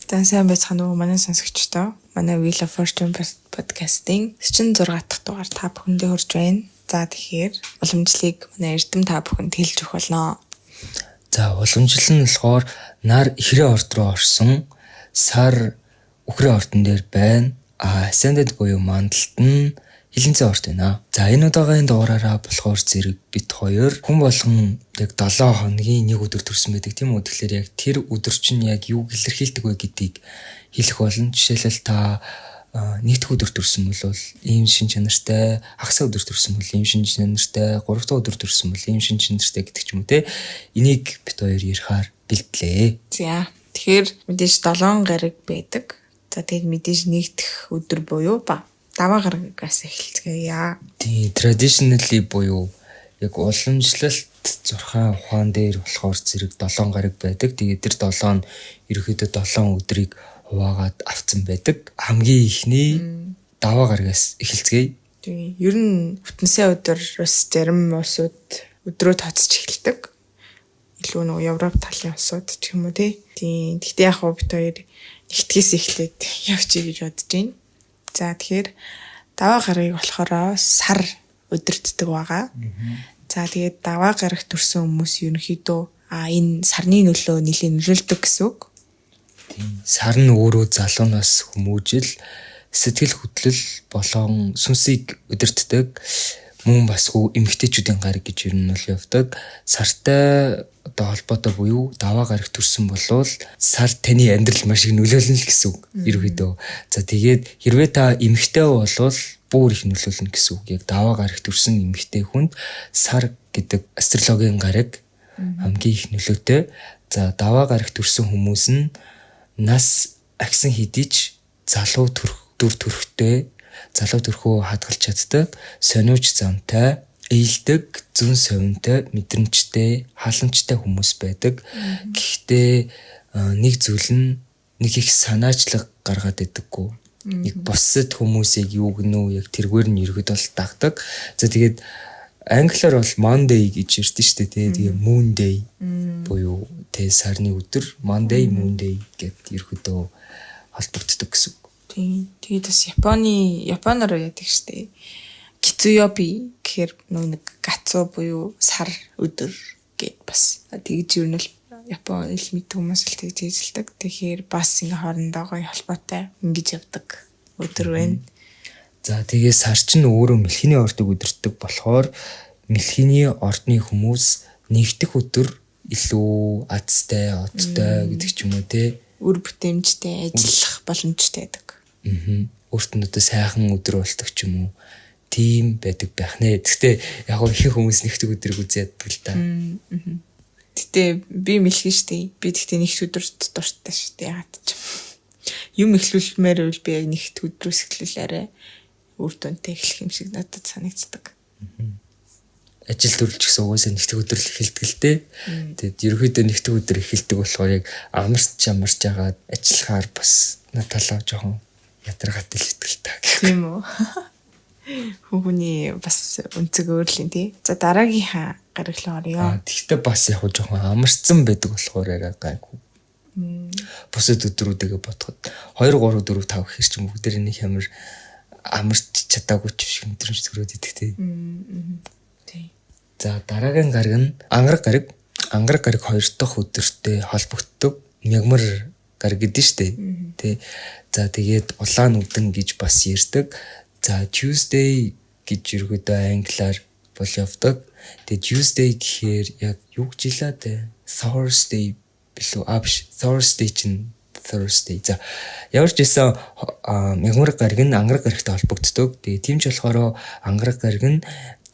За сайн байцгаана уу манай сонсогчдоо. Манай Wheel of Fortune podcast-ийн 46 дахь дугаар та бүхэндээ хүрж байна. За тэгэхээр уламжлалыг манай эрдэм та бүхэнд хэлж өгөх болно. За уламжлал нь болохоор нар ихрээ орд руу орсон. Сар үхрээ ордон дээр байна. Ascendant буюу мандалт нь хилэнцээ орд байна. За энэ удаагийн дугаараараа болохоор зэрэг бит хоёр хүн болгон яг 7 хоногийн нэг өдөр төрсөн байдаг тийм үү. Тэгэхээр яг тэр өдөр чинь яг юу илэрхийлдэг вэ гэдгийг хэлэх болно. Жишээлбэл та нэгдүгээр өдөр төрсөн бол ийм шин чанартай, хагас өдөр төрсөн бол ийм шин чанартай, 3 дахь өдөр төрсөн бол ийм шин чанартай гэдэг ч юм уу те. Энийг бит хоёр ярихаар бэлтлээ. За тэгэхээр мэдээж 7 гариг байдаг. За тэгээд мэдээж нэгдэх өдөр буюу даваа гарагаас эхэлцгээе. Тийм traditionally буюу яг уламжлалт зурхаан ухаан дээр болохоор зэрэг 7 гараг байдаг. Тэгээд тэр 7 нь ерөөхдөө 7 өдрийг хуваагаад авцсан байдаг. Хамгийн ихний даваа гарагаас эхэлцгээе. Тийм ер нь бүтэнсээ өдөр бас зарим улсууд өдрөө тооцож эхэлдэг. Илүү нэг Европ талын улсууд ч юм уу тийм. Гэхдээ яг бит хоёр нэгтгэс эхлээд явчих гэж бодож байна. За тэгэхээр даваа гарагийг болохоор сар өдөртдөг байгаа. За тэгээд даваа гарагт төрсэн хүмүүс ерөнхийдөө энэ сарны нөлөө нэлийн нөлөөлдөг гэсэн үг. Тийм. Сар нь өөрөө залуунаас хүмүүжил сэтгэл хөдлөл болон сүнсийг өдөртдөг. Мөн бас эмэгтэйчүүдийн гараг гэж ер нь бол явдаг. Сартай холбоотой буюу даваа гарагт төрсөн болвол сар таны амьдрал маш их нөлөөлнө л гэсэн үг ерөөдөө. За тэгээд хэрвээ та эмэгтэй болвол бүр их нөлөөлнө гэсэн үг. Яг даваа гарагт төрсөн эмэгтэй хүнд сар гэдэг астрологийн гараг хамгийн их нөлөөтэй. За даваа гарагт төрсөн хүмүүс нь нас агсан хэдий ч залуу дүр төрхтэй, залуу төрхөө хадгалж чаддаг, сониуч замтай, ээлдэг, зүн совинтой, мэдрэмжтэй, халамжтай хүмүүс байдаг. Гэхдээ нэг зүйл нь нэг их санаачлаг гаргаад байдаггүй. Нэг бусад хүмүүсийг юу гэнэ яг тэргээр нь ерөөд бол дагдаг. За тэгээд англиар бол Monday гэж ярьдэн шүү дээ. Тэгээ Moon Day буюу тэ сарны өдөр Monday, Moon Day гэд ерөөдөө холбогддог гэсэн үг. Тийм. Тэгээд бас Японоор яадаг шүү дээ. Кицуёби гэхээр нэг гацуу буюу сар өдөр гэд бас тэгж юу нь л Япон ил мэд хүмүүс л тэгж хэлдэг. Тэгэхээр бас ингээ хоорондоо гоё холбоотой ингэж явдаг өдөр байна. За тэгээ сар чинь өөрөө мэлхийний ордыг өдөртдөг болохоор мэлхийний ордны хүмүүс нэгдэх өдөр илүү азтай, одтой гэдэг ч юм уу те. Үр бүтээмжтэй ажиллах боломжтой байдаг. Өөрт нь одоо сайхан өдөр болдог ч юм уу. Тийм байдаг байх нэ. Гэхдээ яг их хүмүүс нэгдэг өдрийг үзээд л та. Гэтэ би мэлхий штэ. Би тэгтээ нэгт өдөрт дуртай штэ. Яагаад ч юм эхлүүлмээр үл би яг нэгт өдрөөс эхлүүлээрэ үр дүнтэй эхлэх юм шиг надад санагддаг. Ажил төрөлч гэсэн угаасаа нэгт өдөр л эхэлдэг л дээ. Тэгээд ерөөхдөө нэгт өдөр эхэлдэг болохоор яг амарч жагаад ажиллахаар бас надалаа жоохон ядаргатай л итгэл та. Тийм үү? Хүүхний бас өнцөг өөрлөлийн тий. За дараагийн гараглаа орё. Тэгтээ бас яг жоохон амарцсан байдаг болохоор яг гайгүй. Бусад өдрүүдээ бодоход 2 3 4 5 гэхэр чинь бүгд нэг ямар амарч чадаагүй ч шиг мэдрэмж төрөөд идэх тий. Тий. За дараагийн гараг нь ангараг гараг. Ангараг гараг 2 дахь өдөртэй холбогддог мягмар гараг гэдэг нь шүү дээ. Тий. За тэгээд улаан үдэн гэж бас ярьдаг. За Tuesday гэж ерөөдөө англиар бол явдаг. Тэгээд Tuesday гэхээр яг юу гэж хэлээ дээ? Thursday билүү? Биш. Thursday чинь Thursday. За ямар ч байсан мягмар гараг нь ангараг гарагтай холбогддог. Тэгээд тийм ч болохоор ангараг гараг нь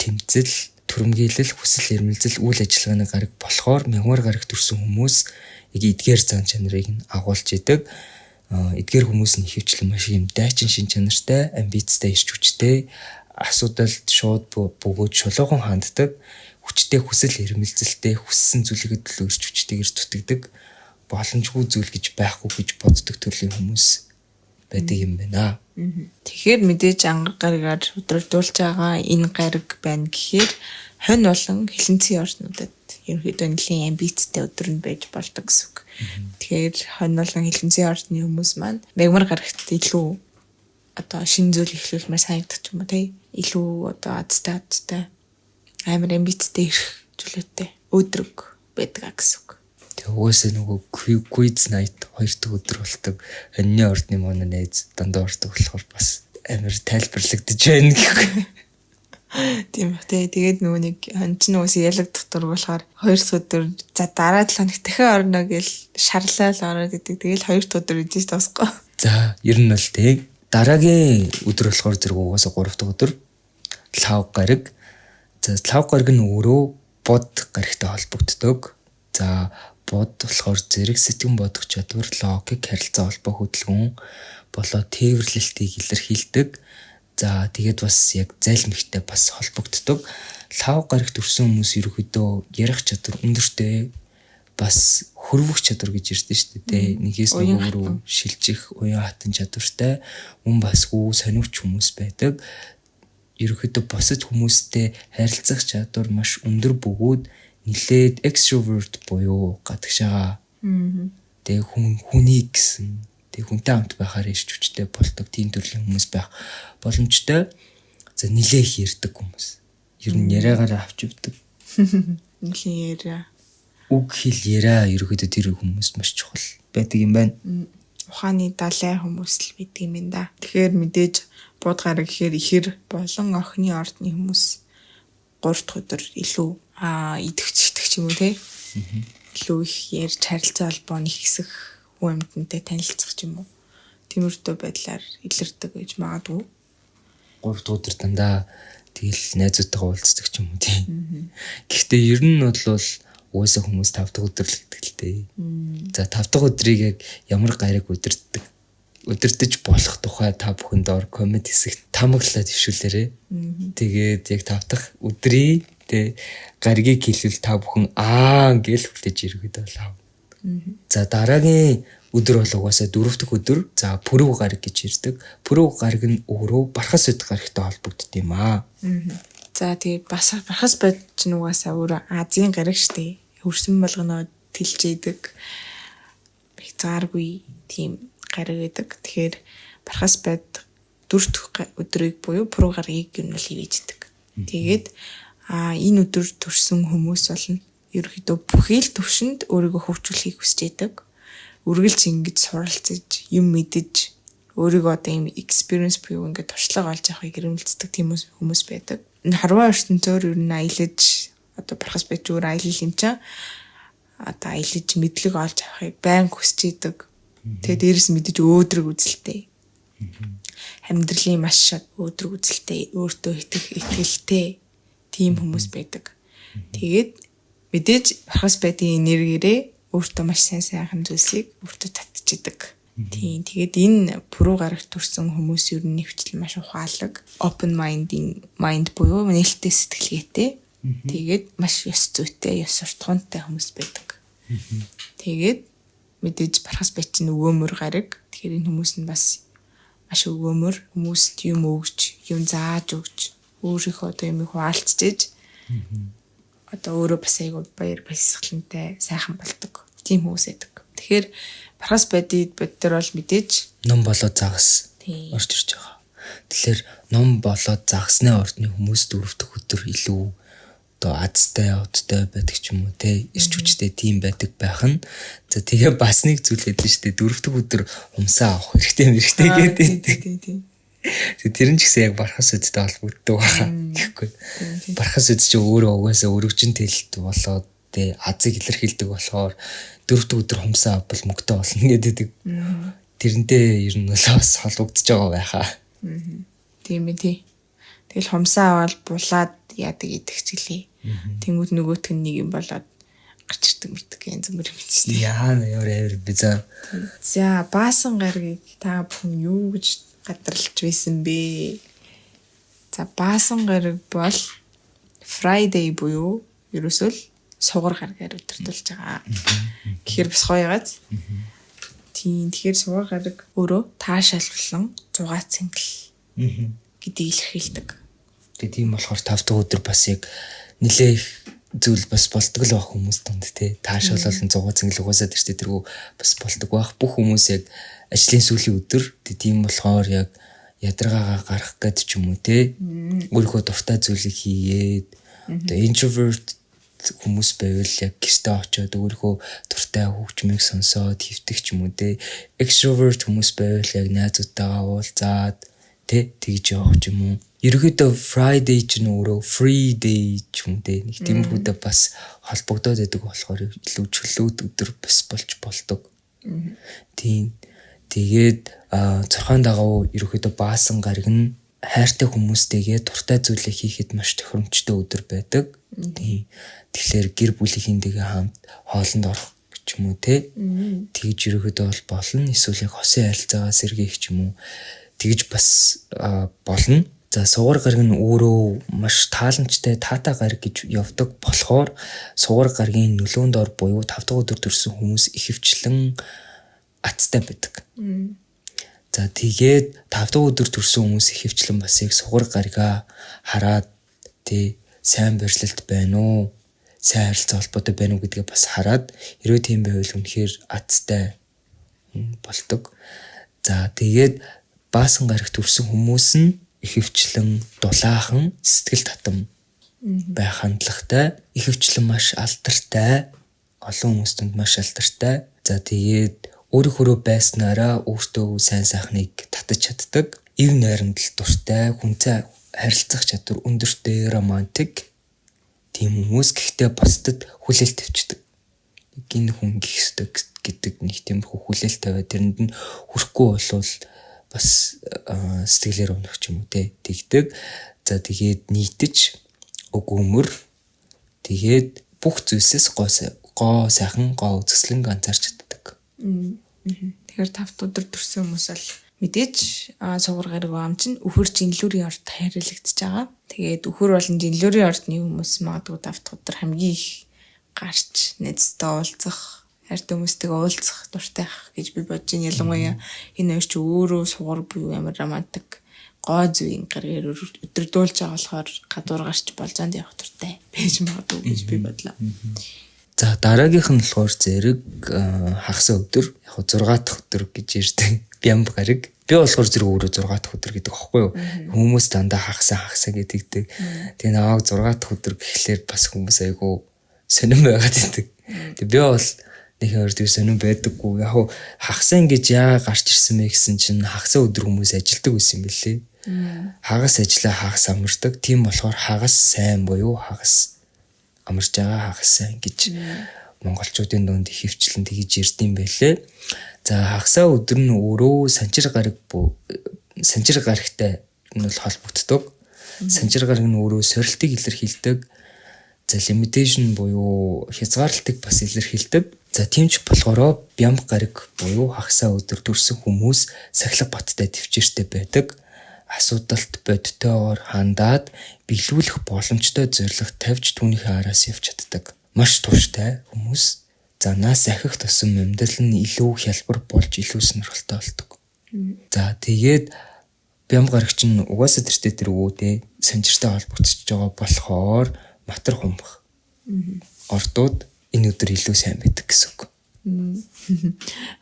тэмцэл, түрэмгийлэл, хүсэл эрмэлзэл, үйл ажиллагааны гараг болохоор мягмар гарагт төрсэн хүмүүс яг эдгээр зан чанарыг нь агуулж идэг. Эдгээр хүмүүс нь хөвчлэн маш юм дайчин шин чанартай, амбицтай, ирч хүчтэй, асуудалд шууд бөгөөд шулуухан ханддаг, хүчтэй хүсэл эрмэлзэлтэй, хүссэн зүйлийг төлөө ирч хүчтэйгээр зүтгэдэг, боломжгүй зүйл гэж байхгүй гэж боддог төрлийн хүмүүс байдаг юм байна. Тэгэхээр мэдээж ангараг гарагаар өдрөлдүүлж байгаа энэ гараг байна гэхээр хонь болон хилэнцгийн орнуудад ерөнхийдөө нэлийн амбицтай өдөр нь байж болдог гэсэн үг. Тэгэхээр хонь болон хилэнцгийн орны хүмүүс маань мягмар гарагт илүү одоо шинэ зүйл эхлүүлмээр санагдах юм уу тий. Илүү одоо азтай амар амбицтай ирэх зүйлүүтэй өдрөг байдаг гэсэн үг. Тэгээ угаасаа нөгөө quiz night 2 дахь өдөр болдог. Хоньны ордны манай найз дандаа ордог болохоор бас амар тайлбарлагдаж байна гэх. Тийм ба тэгээд нөгөө нэг хончин уус ялагдах дур болохоор 2 дахь өдөр за дараа 7 хоног дахин орно гэж шарлал ороод идэг. Тэгэл 2 дахь өдөр үдээс тосгоо. За ер нь бол тэг дараагийн өдөр болохоор зэрэг угаасаа 3 дахь өдөр лав гараг. За лав гараг нь өөрөө бод гарагтай холбогддог. За бод болохоор зэрэг сэтгэн бодох чадвар, логик, харилцаа холбоо хөдөлгөөн болоо тээвэрлэлтийг илэрхийлдэг. За тэгээд бас яг зайлмигтай бас холбогддог. Лав гарагт өрсөн хүмүүс ерөөхдөө ярих чадвар өндөртэй бас хөрвөх чадвар гэж ярьдэн шүү дээ. Нэгээс нөгөө рүү шилжих уян хатан чадвартай мөн бас хүү сониуч хүмүүс байдаг. Ерөөхдөө босод хүмүүстэй харилцах чадвар маш өндөр бөгөөд нилээд extrovert буюу гадагшаа. Тэгээ хүний гэсэн тэг хүнтэй хамт байхаар ирч хүчтэй болдог тийм төрлийн хүмүүс байх боломжтой. За нилээ их ярьдаг хүмүүс. Ер нь яриагаараа авч өвдөг. Нилийн яриа. Үг хэл яриа ерөөхдөө тэр хүмүүс маш чухал байдаг юм байна. Ухааны далай хүмүүс л байдаг юм да. Тэгэхээр мэдээж бод гараг гэхээр ихэр болон охины ордны хүмүүс 3 дахь өдөр илүү идэвхжих юм уу те. Илүү их ярьж харилцаа холбоо нэгсэх хүн амьтантай танилцах юм уу. Тиймэрхүү байдлаар илэрдэг гэж магадгүй. 3 дахь өдөр дандаа тэгэл найзуудтайгаа уулздаг ч юм уу тийм. Гэхдээ ер нь бол уусаа хүмүүс 5 дахь өдөр л гэдэг л дээ. За 5 дахь өдрийг яг ямар гариг өдөртөж болох тухай та бүхэн доор коммент хэсэгт тамаглаад ившүүлээрэй. Тэгээд яг 5 дахь өдрийн тэ гаригийг хэлвэл та бүхэн гэл хүлээж ирэхэд болоо. За дараагийн өдөр бол угаасаа 4 дахь өдөр. За пүрэв гараг гэж ирдэг. Пүрэв гараг нь өөрөө бархас өд гарагтай холбогддог юм аа. За тэгээд бас бархас бод ч угаасаа өөрөө Азийн гараг штэ. Хөрсөн болгоноо тэлжээдэг. Хязгааргүй тийм гараг гэдэг. Тэгэхээр бархас бод 4 дахь өдрийг буюу пүрэв гарагийг юм бол ивэждэг. Тэгээд энэ өдөр төрсэн хүмүүс болно. Ерөнхийдөө бүхий л төвшөнд өөрийгөө хөгжүүлэхийг хүсэж байдаг. Үргэлж ингэж суралцаж, юм мэдэж, өөрийгөө одоо юм experience буюу ингээд туршлага олж авахыг эрмэлздэг тийм хүмүүс байдаг. Энэ харваа ертөнцөөр ер нь аялаж, одоо бархас байж өөр аялал юм чаа. Одоо аялаж мэдлэг олж авахыг байнга хүсэж байдаг. Тэгээд дээрэс мэдээж өөдрөг үзэлтэй. Амьдралын маш өөдрөг үзэлтэй, өөртөө итгэлтэй тийм хүмүүс байдаг. Тэгээд мэдээж бархас байдгийн энергиэрээ өөртөө маш сайхан зүйлсийг өөртөө татчихдаг. Тийм. Тэгээд энэ пүрэв гарагт төрсэн хүмүүс ер нь нэвчлэн маш ухаалаг, open mind буюу нээлттэй сэтгэлгээтэй. Тэгээд маш ёс зүйтэй, ёс суртахуунтай хүмүүс байдаг. Тэгээд мэдээж бархас байчин өгөөмөр гараг. Тэгэхээр энэ хүмүүс нь бас маш өгөөмөр, хүмүүст юм өгч, юм зааж өгч, өөрийнхөө одоо юм хуваалцж одоо өөрөө бас айгуу баяр баясгалантай сайхан болдог. Тийм хүмүүс байдаг. Тэгэхээр бархас бодит бодтер бол мэдээж ном болоод загас орж ирж байгаа. Тэгэхээр ном болоод загасны ордны хүмүүс 4 дахь өдөр илүү одоо азтай, одтой байдаг ч юм уу те ирч хүчтэй тийм байдаг байх нь. За тэгээ бас нэг зүйл хэлдэг шүү дээ. 4 дахь өдөр humсаа авах хэрэгтэй гэдэг. Тэр нь ч гэсэн яг бархас үдтэй холбогддог байгаа гэхгүй. Бархас үд чинь өөрөө угаасаа өргөжин тэлэлт болоод тэ азыг илэрхийлдэг болохоор 4 дахь өдөр humсаа авбал мөнгөтэй болно гэдэг. Тэрнтэй ер нь бол бас холбогдож байгаа байхаа. Тийм ээ тий. Тэгэл humсаа аваад булаад яадаг идэх чилээ. Тэнгүүд нөгөөтг нь нэг юм болоод гарч ирдэг мэрдэг янз бүр юм чинь. Яа нээр би за. За баасан гаргийг та бүхэн юу гэж гадарлаж байсан бэ? За баасан гараг бол Friday буюу ерөөсөө л сугар гарагаар өдөртүүлж байгаа. Гэхдээ бас гоё яагаад? Тийм тэгэхээр сугар гараг өөрөө таашаалбалан 6 цингэл гэдгийг илэрхийлдэг. Тэгээ тийм болохоор 5 дахь өдөр бас яг нилээх зүйл бас болдог л байх хүмүүс донд тий. Таашаалал 100 цэнгэл угаасаа тэртээ тэргүү бас болдог байх. Бүх хүмүүс яг ажлын сүүлийн өдөр тийм болохоор яг ядаргаагаа гарах гээд ч юм уу тий. Өөрийнхөө дуртай зүйлийг хийгээд одоо introvert хүмүүс байвал яг гэртээ очиод өөрийнхөө дуртай хөгжмийг сонсоод хэвтэх ч юм уу тий. Extrovert хүмүүс байвал яг найзуудтайгаа уулзаад тий тэгж явах ч юм уу. Ерөнхийдөө Friday ч нөөрөө free day ч юм дээ нэг тийм хүдэ бас холбогдоод байдаг болохоор илүү чөлөөт өдөр бас болж болдог. Тийм. Тэгээд цорхон дагуу ерөнхийдөө баасан гараг нь хайртай хүмүүстэйгээ дуртай зүйлээ хийхэд маш тохиромжтой өдөр байдаг. Тийм. Тэгэхээр гэр бүлийнхэнтэйгээ хамт хоолнд орох ч юм уу те. Тэгж ерөнхийдөө бол болно. Эсвэл яг хосын харилцаагаа сэргээх ч юм уу. Тэгж бас болно. За сугар гараг нь өөрөө маш тааламжтай таата гараг гэж явдаг болохоор сугар гарагийн нөлөөнд ор буюу 5 дахь өдөр төрсэн хүмүүс ихэвчлэн аттай байдаг. За тэгээд 5 дахь өдөр төрсэн хүмүүс ихэвчлэн бас яг сугар гарагаа хараад тий сайн барилалт байна уу? Сайн харилцаа холбоотой байна уу гэдгээ бас хараад хэрвээ тийм байвал үнэхээр аттай болдог. За тэгээд баасан гарагт төрсэн хүмүүс нь ихэвчлэн дулаахан сэтгэл татам байх хандлагатай, ихэвчлэн маш алдартай, олон хүмүүст маш алдартай. За тэгээд өөрийнхөө байснараа өөртөө сайн сайхныг татаж чаддаг, ив найрамдал дуртай, хүнтэй харилцах чадвар өндөртэй, романтик тийм хүмүүс гэхдээ бусдад хүлээлт тавьчихдаг. Гин хүн гих ёстой гэдэг нэг тийм хүлээлт тавиад тэрэнд нь хүрэхгүй болвол бас сэтгэлээр унах ч юм уу тэгдэг. За тэгээд нийтэж өгөөмөр тэгээд бүх зүйлсээс гоо сайхан гоо үзэсгэлэн анзаарч чаддаг. Тэгэхээр 5 дахь өдөр төрсэн хүмүүс бол мэдээж сугар гараг ам чинь өхөр жинлүүрийн орд хайрлагдчихж байгаа. Тэгээд өхөр болон жинлүүрийн ордны хүмүүс магадгүй 5 дахь өдөр хамгийн их гарч нэцтэй уулзах, хайртай хүмүүстэйгээ уулзах дуртай гэж би бодож байна. Ялангуяа энэ хоёр ч өөрөө сугар буюу ямар романтик гоо зүйн гаргаар өдрөдүүлж байгаа болохоор гадуур гарч болзоонд явах дуртай байж магадгүй гэж би бодлоо. За дараагийнх нь болохоор зэрэг хагас өдөр яг 6 дахь өдөр гэж ярьдаг бямб гараг. Би болохоор зэрэг өөрөө 6 дахь өдөр гэдэг аахгүй юу. Хүмүүс дандаа хагасаа гэдэг. Тэгээ наваг 6 дахь өдөр гэхлээр бас хүмүүс айгу сонирн байгаад байдаг. Тэгээ би бол нэг хоёр сонирн байдаггүй. Яг хагасаа ингэж яа гарч ирсэн бэ гэсэн чинь хагасаа өдөр хүмүүс ажилдаг байсан юм билээ. Хагас ажиллаа хагас амардаг. Тийм болохоор хагас сайн буюу хагас амарч байгаа хагас сайн гэж монголчуудын дунд их хвчлэн тэгж ярьдсан байлээ. За хагасаа өдөр нь өөрөө санчир гарагтай нь бол холбогддог. Санчир гараг нь өөрөө сорилтыг илэрхийлдэг. За limitation буюу хязгаарлалтыг бас илэрхийлдэг. За тиймч болохоор бямб гараг буюу хагасаа өдөр төрсэн хүмүүс сахилга баттай төвчээртэй байдаг. Асуудалт бодтойгоор хандаад биелүүлэх боломжтой зорилго тавьж түүнийхээ араас явж чаддаг. Маш тууштай хүмүүс. За нас ахих тусам амьдрал нь илүү хялбар болж илүү сонирхолтой болдог. За тэгээд бямб гарагч нь угаасаа тэр үүдээ санчиртай холбогдчихж байгаа болохоор матар хумбах. Ордууд энэ өдөр илүү сайн байдаг гэсэн үг.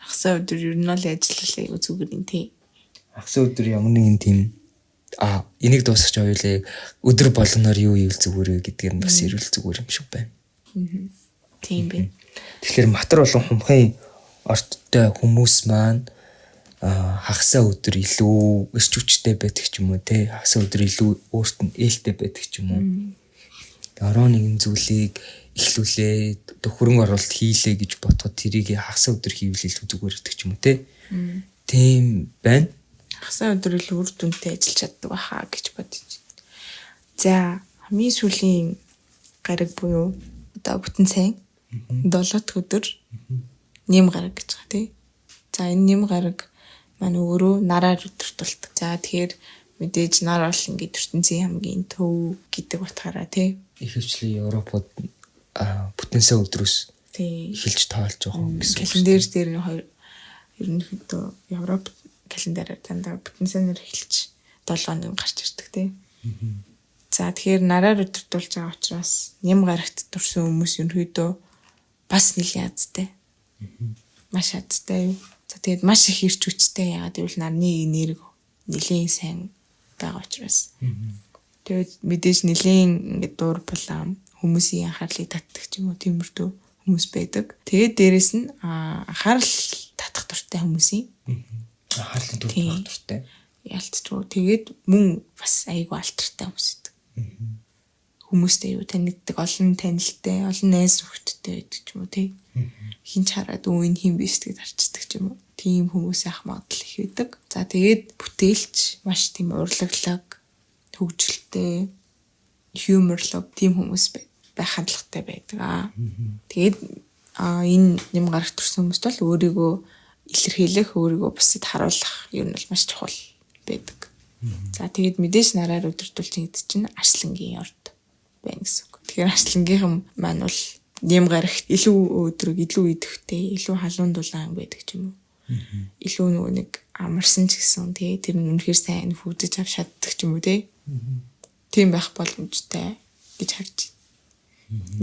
Хагасаа өдөр ер нь л ажиллалаа айгу зүгээр юм тий. Хагасаа өдөр ямар нэгэн тийм энийг дуусгаж ойлээ өдөр болгоноор юу ивэл зүгээр вэ гэдгээр нь бас ирүүл зүгээр юм шиг байна. Тийм бэ. Тэгэхээр матар болон хумхын ордтой хүмүүс маань хагасаа өдөр илүү эрч хүчтэй байдаг ч юм уу те хагасаа өдөр илүү өөрт нь ээлтэй байдаг ч юм уу. Ороо нэгэн зүйлийг эхлүүлээд хөрөнгө оруулалт хийлээ гэж бодоход тэрийг хагасаа өдөр хийвэл илүү зүгээр гэдэг ч юм уу те. Тийм байна. Хагасаа өдөр илүү үр дүнтэй ажиллаж чаддаг баха гэж бодож байна. За хамгийн сүүлийн гараг буюу одоо бүтэн сайн 7 дахь өдөр нэм гараг гэж байгаа тий. За энэ нэм гараг маань өөрөө нараар өдөртүүлдэг. За тэгэхээр мэдээж нар бол ингээд ертөнцийн хамгийн төв гэдэг утгаараа тий. Ихэвчлэн Европод бүтэн сайн өдрөөс тий эхэлж тоолж байгаа гэсэн. Календар дээр ерөнхийдөө Европ календараар дандаа бүтэн сайнаар эхэлж 7 хоног гарч ирдэг тий. За тэгэхээр нараар өдөртүүлж байгаа учраас ням гарагт дурсан хүмүүс ерөнхийдөө бас нэлийн азтай. Маш азтай юу. За тэгээд маш их ирч хүчтэй яагаад гэвэл нарны энерги нэлийн сайн байгаа учраас. Тэгээд мэдээж нэлийн ингээд дуур булаам хүмүүсийн анхаарлыг татдаг ч юм уу тиймэрдүү хүмүүс байдаг. Тэгээд дээрэс нь анхаарал татах дуртай хүмүүсийн анхаарлын татах дуртай. Ялцчгүй. Тэгээд мөн бас айгүй алтартай хүмүүс байдаг. Хүмүүстэй юу танигддаг, олон танилтай, олон найз нөхдөдтэй байдаг ч юм уу тий. Хин ч хараад энэ хин биш гэдэгт харцдаг ч юм уу. Тийм хүмүүс ах магадлал их байдаг. За тэгээд бүтээлч маш тийм урлаглаг, хөвгөлтэй, humorлог тийм хүмүүс байх хандлагатай байдаг. Тэгээд энэ юм гарах төрсөн хүмүүст бол өөрийгөө илэрхийлэх, өөрийгөө бусдад харуулах юм бол маш чухал байдаг. За тэгээд мэдээж нараар өдөртүүлж гэдэг чинь арслангийн орд байна гэсэн үг. Тэгэхээр арслангийнхан маань бол нэм гарагт илүү өдрөг, илүү идэвхтэй, илүү халуун дулаан байдаг ч юм уу. Илүү нөгөө нэг амарсан ч гэсэн тий тэр нь үнэхээр сайн хөгдөж авч чаддаг ч юм уу тий. Тийм байх боломжтой гэж харж байна.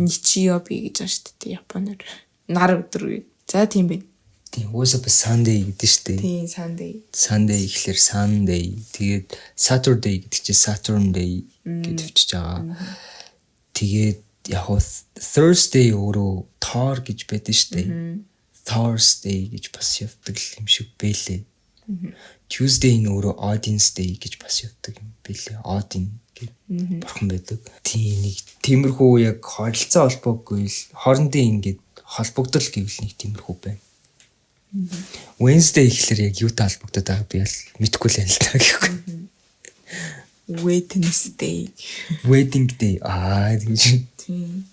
Ничиоби гэж байна шүү дээ Японоор. Нар өдрөг. За тийм байна. Тийм уусаа бас Sunday гэдэг шүү дээ. Тийм Sunday. Sunday ихлээр Sunday. Тэгээд Saturday гэдэг чинь Saturn Day гэж төвчж байгаа. Тэгээд яг хөө Thursday өөрөө Thor гэж байдаг шүү дээ. Thursday гэж бас явдаг юм шиг бэлээ. Tuesday нь өөрөө Odin's Day гэж бас явдаг юм бэлээ. Odin гэх бурхан байдаг. Тийм нэг тиймэрхүү яг харилцаа холбоогүй л хоорондын ингээд холбогдол гэвэл нэг тиймэрхүү байна. Wednesday ихлээр яг юутай холбогдоод байгааг би бол мэдэхгүй л байна л та гэхгүй. Wednesday. Wedding day. Тийм. Тийм.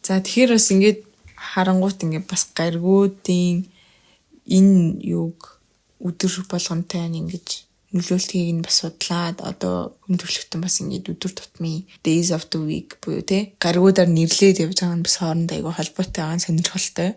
За тэгэхээр бас ингээд харангуут ингээд бас гаргуудын энэ юг өдөр болгонтой ингэж нөлөөлтгийг нь бас судлаад одоо хүн төрөлхтөн бас ингээд өдөр тутмын days of the week буюу те гаргуудаар нэрлээд явж байгаа нь бас хоорондоо айгүй холбоотой байгаа нь сонирхолтой.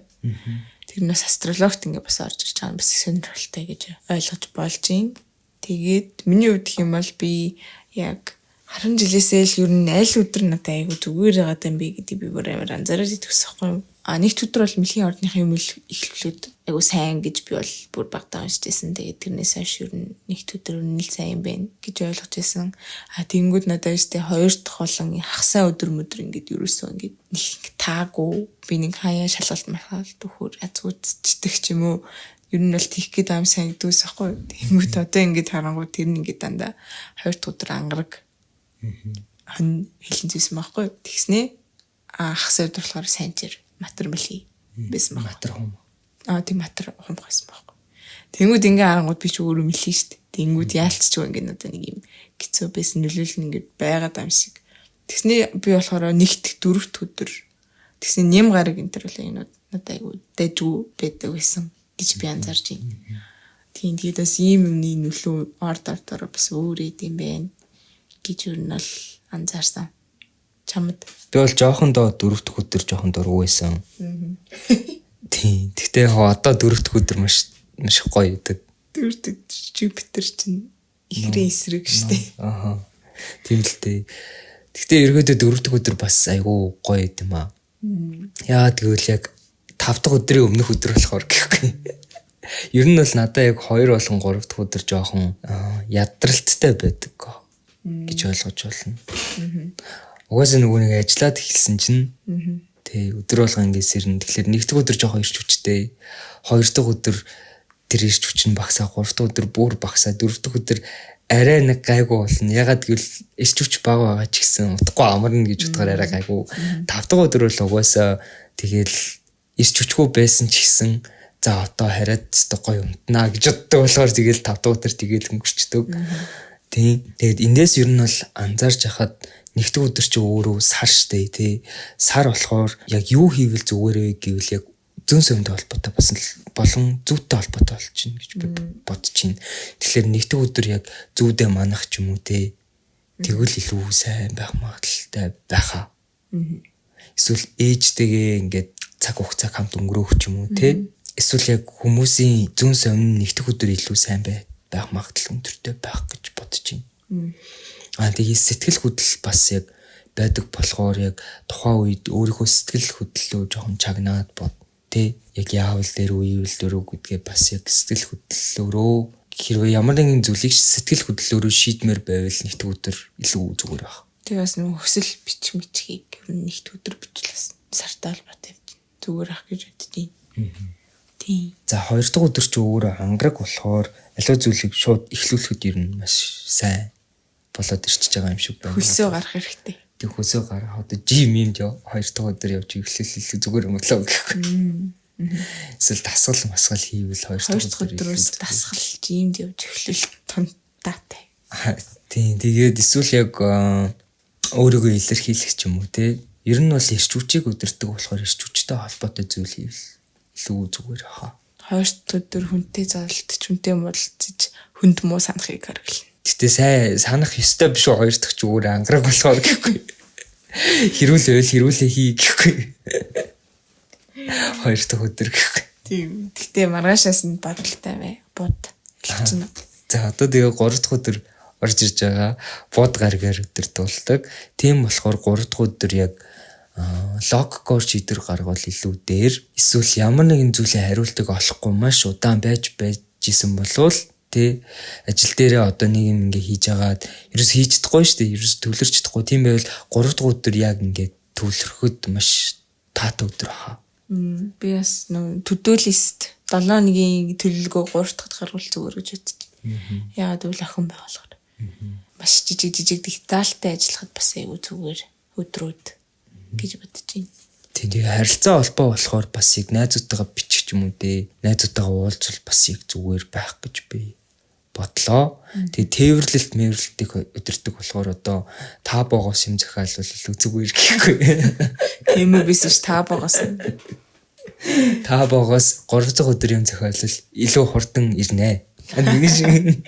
Тэр нь бас астрологт ингээд бас орж ирж байгаа нь бас сонирхолтой гэж ойлгож болж байна. Тэгээд миний хувьд гэх юм бол би яг харин жилээсээ л ер нь аль өдөр надад айгүй зүгээр байгаа юм бэ гэдэг би бүр амар анзаараад идэгсэхгүй. Нэгд өдөр бол мөлийн ордныхын юм ихлүүлээд айгүй сайн гэж би бол бүр багтаа уншижсэн. Тэгээд тэрнээс хойш ер нь нэгд өдөр үнэл сайн юм байна гэж ойлгож байсан. Тэнгүүд надад өстэй хоёр дахь болон хагасаа өдөр мөдөр ингээд ерөөсөө ингээд нэг таагүй би нэг хаяа шалгалт мархалт өхөр язгуудчдаг ч юм уу. Ер нь бол тийх гээд аим сайн гэдэгс аахгүй. Тэнгүүд одоо ингээд харангуй тэр нь ингээд дандаа хоёр дахь өдөр ангараг хон хэлэн зүйсэн байхгүй. Тэгснээ хагасаа өдөр болохоор сайн чир матар мэлий байсан баг. Матар хум. Тийм матар хум байсан баг. Тэнгүүд ингээ харангууд би ч өөрөө мэлий штт. Тэнгүүд яалтчгүй ингээ надад нэг юм хэцүү байсан нөлөөлөл ингээ байгаад юм шиг. Тэгснээ би болохоор нэгт дөрөвт өдөр тэгснээ нэм гараг энэ төр бол энэ надад айгу дэжгүй байдаг байсан гэж би анзарч байна. Тийм тэгээд бас ийм юмны нөлөө орд ардаараа бас өөр юм байна гэж юу нь бол анзаарсан. Чамд би бол жоохон доо дөрөвт өдөр жоохон дургу байсан. Тийм. Тэгтээ одоо дөрөвт өдөр маш гоё гэдэг. Дөрөвт Jupiter чинь ихрийн эсрэг штэ. Тийм л дээ. Тэгтээ ерөөдөө дөрөвт өдөр бас айгүй гоё юм аа. Яа тэгвэл яг 5 дахь өдрийн өмнөх өдөр болохоор гэхгүй. Ер нь бол надад яг 2 болон 3 дахь өдөр жоохон ядралттай байдаг гэж ойлгож байна. Угаасаа нөгөө нэг ажиллаад эхэлсэн чинь тий өдөр болго ингээд сэрнэ. Тэгэхээр нэг дахь өдөр жоохон ирч хүчтэй. 2 дахь өдөр тэр ирч хүч нь багасаа, 3 дахь өдөр бүр багасаа, 4 дахь өдөр арай нэг гайгүй болно. Ягаад гэвэл ирч хүч бага байгаа ч гэсэн утгагүй амарна гэж утгаар арай гайгүй. 5 дахь өдөр бол угаасаа тэгэл ирч хүчгүй байсан ч гэсэн за одоо хараад гоё унтнаа гэж боддог болохоор тэгэл 5 дахь өдөр тэгэл өнгөрчдөг. Тийм. Тэгээд эндээс ер нь бол анзаарч хахад нэгд өдөр чи өөрөө сар штэ тий. Сар болохоор яг юу хийвэл зүгээр вэ гэвэл яг зүүн совинтой холбоотой бас болон зүйтэй холбоотой болчихно гэж би бодож байна. Тэгэхээр нэгд өдөр яг зүүдээ манах ч юм уу тий. Тэгвэл илүү сайн байх магадaltaй байхаа. Эсвэл ээжтэйгээ ингээд цаг хугацаа хамт өнгөрөөх ч юм уу тий. Эсвэл яг хүмүүсийн зүүн совин нэгд өдөр илүү сайн байх магадлал өндөртэй байх гэж бодож байна. Тэгээ сэтгэл хөдлөл бас яг байдаг болохоор яг тухайн үед өөрийнхөө сэтгэл хөдлөлөө жоохон чагнаад бод. Тэ яг яавал дээр үевэл дөрөв гэдгээ бас яг сэтгэл хөдлөлөөрөө хэрвээ ямар нэгэн зүйлийг сэтгэл хөдлөлөөрөө шийдмээр байвал нэгт өдөр илүү зүгээр баг. Тэгээ бас нэг хөсөл бичгийг нэгт өдөр бичлээс сартаа албатай зүгээр ах гэж боддیں۔ Тийм. За 2 дахь өдөр чи өөрөө ангараг болохоор аливаа зүйлийг шууд эхлүүлэхэд ер нь маш сайн болоод ирчихэж байгаа юм шиг байна. Хөлсөө гарах хэрэгтэй. Тэг хөлсөө гарах одоо жим юм дөө 2 дахь өдөр явж эхлэхэл зүгээр юм болоо гэхгүй. Эсвэл дасгал масгал хийвэл 2 дахь өдрөөс дасгал жимд явж эхлэл тунтаатай. Тийм тэгээд эсвэл яг өөрийгөө илэрхийлэх ч юм уу те. Ер нь бол эрч хүчийг өдөртөг болохоор эрч хүчтэй холбоотой зүйл хийвэл илүү зүгээр хаа. 2 дахь өдөр хүнтэй зарлалт хүнтэй муулцаж хүнд муу санахыг харгална. Гэтэ сайн санах ёстой биш үү 2 дахь ч өөр ангараг болохоор гэхгүй. Хэрүүлээ хий гэхгүй. 2 дахь өдөр гэхгүй. Тийм. Гэтэ маргаашаас нь бодолтой бай. Бод. За одоо тэгээ 3 дахь өдөр орж ирж байгаа. Бод гаргаар өдөр дуулдаг. Тийм болохоор 3 дахь өдөр яг логикоор шийдвэр гаргавал илүү дээр эсвэл ямар нэгэн зүйлийн хариултыг олохгүй маш удаан байжсэн болвол тэ ажил дээрээ одоо нэг юм ингээ хийж агаад ерөөс хийж чадахгүй шүү дээ. Ерөөс төвлөрч чадахгүй. Тийм байвал 3 дахь өдөр яг ингээ төвлөрөхөд маш таатай өдөр хаа. Би бас to-do list 7-1-ийн төлөвлөгөө 3 дахьд гаргуул зүгээр гэж бодчих. Яагаад гэвэл охин байгуулахаар. Маш жижиг дигиталтай ажиллахад бас айгүй зүгээр өдрүүд гэж бодож байна. Тэгээ харилцаа холбоо болохоор бас яг найзуудтайгаа бичих юм уу дээ. Найзуудтайгаа уулзвал бас яг зүгээр байх гэж би бодлоо. Тэгээ тээвэрлэлтийг өдөртөг болохоор одоо табогоос юм захиалвал илүү зүгээр гэхгүй. Тийм үү биш табогоос. Табогоос 3 дахь өдөр юм захиалвал илүү хурдан ирнэ. Нэг шиг.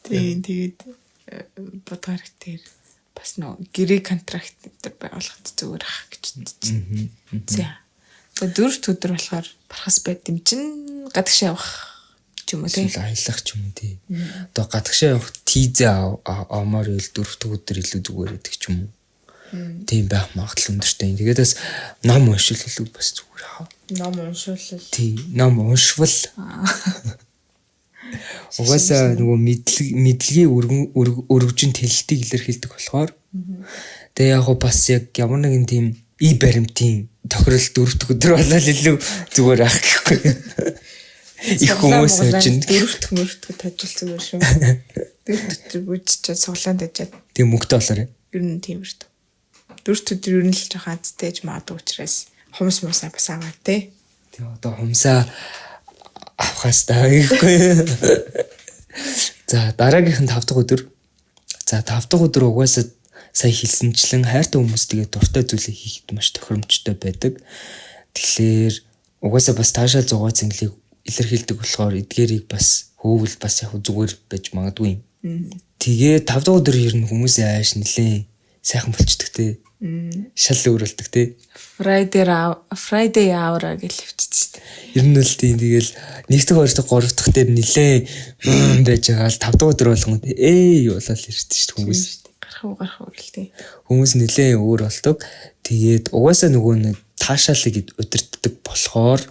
Тэгээд бодгаар дээр бас гэрээ контракт дээр байгуулахад зүгээр ах гэж бодчих. За. Тэгээд 4 дахь өдөр болохоор бархас байд юм чин гадагшаа явах ч юм уу тийм аялах ч юм уу тий. Одоо гадагшаа явах тийзээ авмаар ийл 4 дахь өдөр илүү зүгээр байдаг ч юм уу. Тийм байх магадлал өндөртэй. Тэгээд бас ном уншвал илүү бас зүгээр хаа. Ном уншвал тий, ном уншвал угаасаа нөгөө мэдлэгийн өргөжин тэлэлтийг илэрхийлдэг болохоор тэгээ яг бас яг ямар нэгэн тийм баримтын тохирол 4 дахь өдөр болол илүү зүгээр ах гэхгүй. Их хүмүүс чинь 4 дахь тажил зүгээр шүү. 4 дахь бүжчээ суглаанд ажаад. Тийм мөнгөтэй болоорой. Ер нь тийм шүү. 4 дахь өдөр ер нь л жоохон азтай гэж магадгүй учраас хумс мусаа бас аваа те. Тэгээ одоо хумсаа авахаас таагүй. За дараагийнх нь 5 дахь өдөр. За 5 дахь өдөр угаасаа сая хэлсэнчлэн хайртай хүмүүс тэгээ дуртай зүйлээ хийхэд маш тохиромжтой байдаг. Тэгэхээр угаасаа бас таашаал зугаа зинглийг илэрхийлдэг болохоор эдгээрийг бас хөөвл бас яг зүгээр байж магадгүй. Тэгээ 5 дахь өдөр ер нь хүмүүсийн ааш нэлээ сайхан болчдөг те. Шал өөрөлдөг те. Friday hour гэж хөвчдөг. Ер нь л тийм тэгэл 1 дахь 2 дахь 3 дахь дээр нилээ байж байгаа л 5 дахь өдөр болгонд болол ирдэг шүү дээ хүмүүс. Гарах уу гэлтэй. Хүмүүс нилээ өөр болдог. Тэгээд угаасаа нөгөө нэг таашаалыг удирддаг болохоор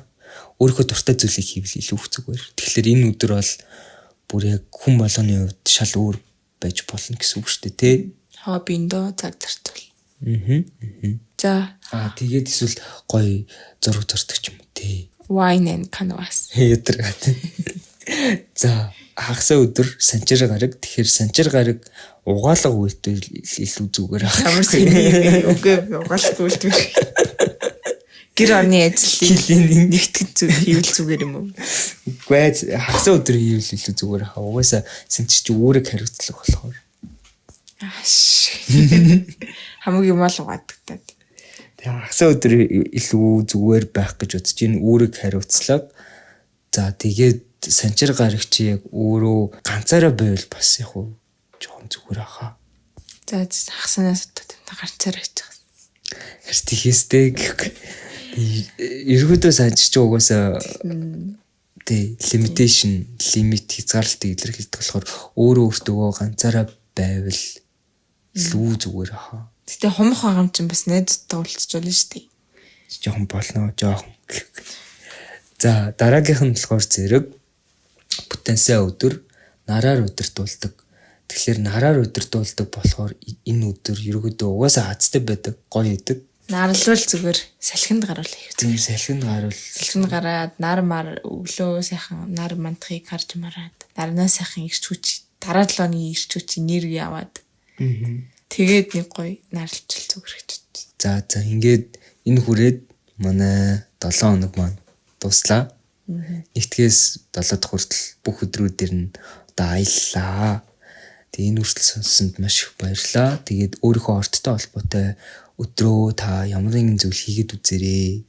өөрийнхөө дуртай зүйлийг хийвэл илүү зүгээр. Тэгэхээр энэ өдөр бол бүр яг хүн болгоны хувьд шал өөр байж болно гэсэн үг шүү дээ, тий. Хоббиндөө цаг зарцуул. За. Тэгээд эсвэл гоё зураг зурдаг ч юм уу, тий. Wine and canvas. Ядрагат. За, хагасаа өдөр санчир гараг. Тэгэхээр санчир гараг угаалга үйлдэл илүү зүгээр ах. Ямар сэний үгүй угаалга үйлдэл. Гэр орны ажлыг нэгтгэж хийвэл зүгээр юм уу? Үгүй хагасаа өдөр хийвэл илүү зүгээр ах. Угаасаа санчирч өөрөг хариуцлах болохоор. Хамгийн мал угаадаг таа. Тэгээ хагасаа өдөр илүү зүгээр байх гэж бодож энэ өөрөг хариуцлага. За тэгээд санчир гарагч яг өөрөө ганцаараа байвал бас яг уу жоохон зүгээр ахаа. За хагасанаас ганцаараа хийж байгаа. Хэрэг тийхээстэй эргүүдөө санчирч угаасаа Тэ limitation, limit хязгаарлалтыг илэрхийлдэг болохоор өөрөө өөртөө ганцаараа байвал лүү зүгээр хаа. Гэтэ хумх хагам чинь бас найзтай уулзчихвол шүү дээ. Жохон болно, жохон. За дараагийнх нь болохоор зэрэг бүтэнсэ өдөр нараар удирдуулдаг. Тэгэхээр нараар удирдуулдаг болохоор энэ өдөр ерөөдөө угаасаа хацтай байдаг, гоё идэг. Наарлвал зүгээр салхинд гарвал их. Тийм салхинд гараад нар мар өглөө сайхан нар мантахыг харж мараад дарнаа сайхан ирч хүч дараа 7 өдрийн ирч хүч энерги аваад. Тэгээд нэг гоё наарлчил зүгээр гэж. За ингээд энэ хүрээд манай 7 хоног маань дуслаа. Нэгтгэс 7 дахь хүртэл бүх өдрүүдээр нь одоо аяллаа. Тэгээ энэ үртэл сонссонд маш их баярлалаа. Тэгээд өөрийнхөө орттой холбоотой өдрөө та ямар нэгэн зүйл хийгээд үзээрэй.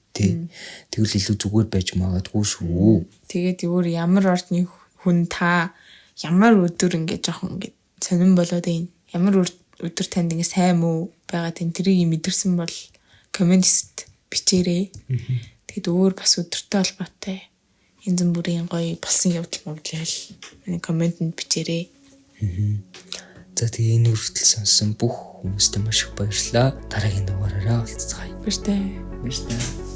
Тэгвэл илүү зүгээр байж магадгүй шүү. Тэгээд өөр ямар ордны хүн та ямар өдөр ингэж жоохон ингэж сонирн болоод байна. Ямар өдөр танд ингэ сайн мүү байгаа тэн тэрийг мэдэрсэн бол комментст бичээрэй. Тэгэд өөр бас өдөртэй холбоотой янз бүрийн гоё болсон явдал мөвлөл миний комментэнд бичээрэй. За тэгээ энэ үртэл сонсон бүх хүмүүстээ маш их баярлалаа. Дараагийн дугаараараа уулзцгаая. Баярлалаа.